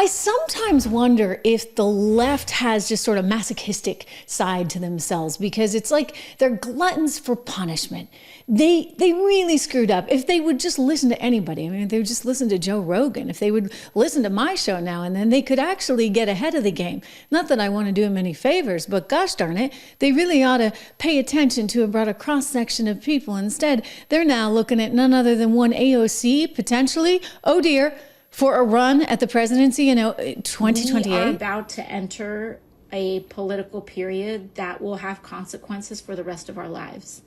I sometimes wonder if the left has just sort of masochistic side to themselves, because it's like they're gluttons for punishment. They really screwed up. If they would just listen to anybody, I mean, if they would just listen to Joe Rogan, if they would listen to my show now and then, they could actually get ahead of the game. Not that I want to do them any favors, but gosh darn it, they really ought to pay attention to a broader cross-section of people. Instead, they're now looking at none other than one AOC, potentially, oh dear, for a run at the presidency in 2028. We are about to enter a political period that will have consequences for the rest of our lives.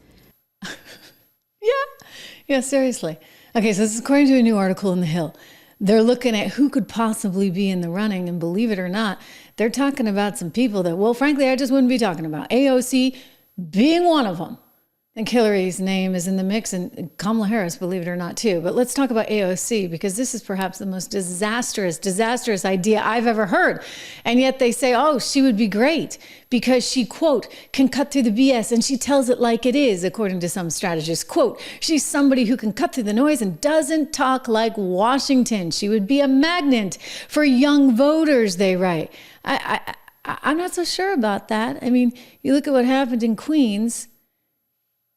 Yeah, seriously. Okay, so this is according to a new article in The Hill. They're looking at who could possibly be in the running, and believe it or not, they're talking about some people that, well, frankly, I just wouldn't be talking about. AOC being one of them. And Hillary's name is in the mix, and Kamala Harris, believe it or not, too. But let's talk about AOC, because this is perhaps the most disastrous idea I've ever heard. And yet they say, oh, she would be great because she, quote, can cut through the BS, and she tells it like it is, according to some strategists. Quote, she's somebody who can cut through the noise and doesn't talk like Washington. She would be a magnet for young voters, they write. I'm not so sure about that. I mean, you look at what happened in Queens,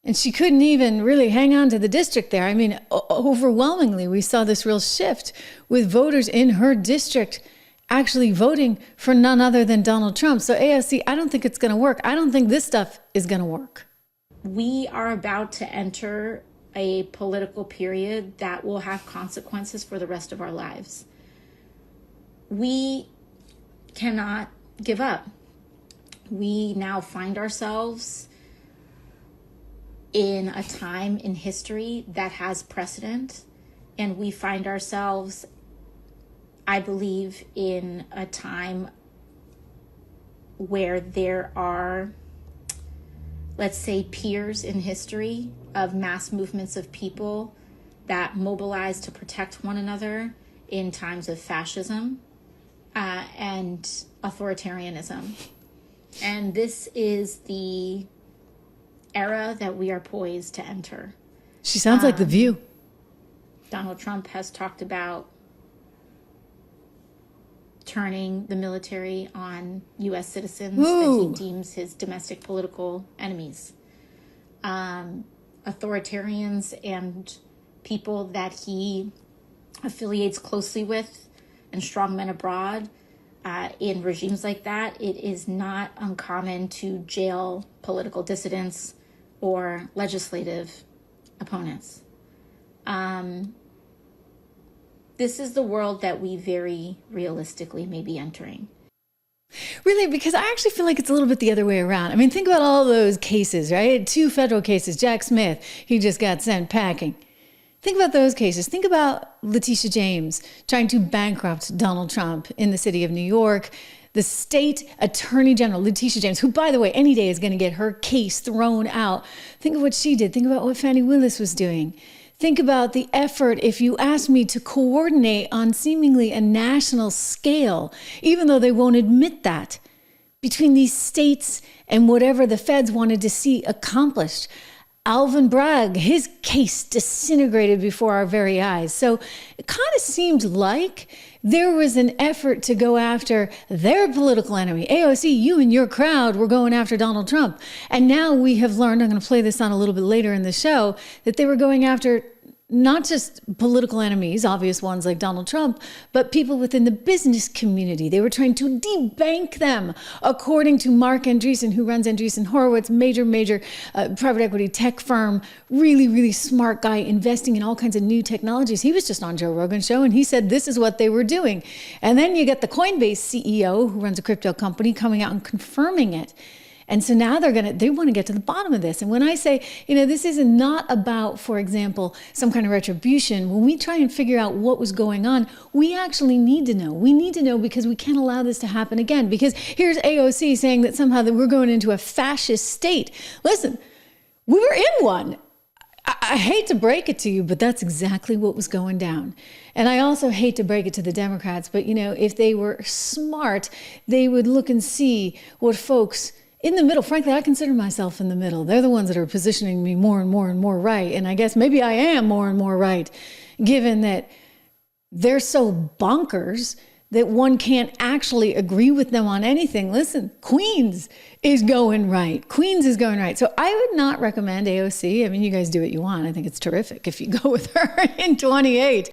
and she couldn't even really hang on to the district there. I mean, overwhelmingly, we saw this real shift with voters in her district actually voting for none other than Donald Trump. So AOC, I don't think it's going to work. I don't think this stuff is going to work. We are about to enter a political period that will have consequences for the rest of our lives. We cannot give up. We now find ourselves in a time in history that has precedent, and we find ourselves, I believe, in a time where there are, let's say, peers in history of mass movements of people that mobilize to protect one another in times of fascism and authoritarianism. And this is the era that we are poised to enter. She sounds like The View. Donald Trump has talked about turning the military on U.S. citizens that he deems his domestic political enemies. Authoritarians and people that he affiliates closely with and strongmen abroad in regimes like that, it is not uncommon to jail political dissidents or legislative opponents. This is the world that we very realistically may be entering. Really, because I actually feel like it's a little bit the other way around. I mean, think about all those cases, right? 2 federal cases. Jack Smith, he just got sent packing. Think about those cases. Think about Letitia James trying to bankrupt Donald Trump in the city of New York. The state attorney general, Letitia James, who, by the way, any day is going to get her case thrown out. Think of what she did. Think about what Fani Willis was doing. Think about the effort, if you ask me, to coordinate on seemingly a national scale, even though they won't admit that, between these states and whatever the feds wanted to see accomplished. Alvin Bragg, his case disintegrated before our very eyes. So it kind of seemed like there was an effort to go after their political enemy. AOC, you and your crowd were going after Donald Trump. And now we have learned, I'm going to play this on a little bit later in the show, that they were going after not just political enemies, obvious ones like Donald Trump, but people within the business community. They were trying to debank them, according to Mark Andreessen, who runs Andreessen Horowitz, major private equity tech firm, really smart guy investing in all kinds of new technologies. He was just on Joe Rogan's show, and he said this is what they were doing. And then you get the Coinbase CEO, who runs a crypto company, coming out and confirming it. And so now they want to get to the bottom of this. And when I say, this is not about, for example, some kind of retribution, when we try and figure out what was going on, we actually need to know. We need to know because we can't allow this to happen again. Because here's AOC saying that somehow that we're going into a fascist state. Listen, we were in one. I hate to break it to you, but that's exactly what was going down. And I also hate to break it to the Democrats, but if they were smart, they would look and see what folks in the middle, frankly, I consider myself in the middle. They're the ones that are positioning me more and more right. And I guess maybe I am more and more right, given that they're so bonkers that one can't actually agree with them on anything. Listen, Queens is going right. Queens is going right. So I would not recommend AOC. I mean, you guys do what you want. I think it's terrific if you go with her in 28.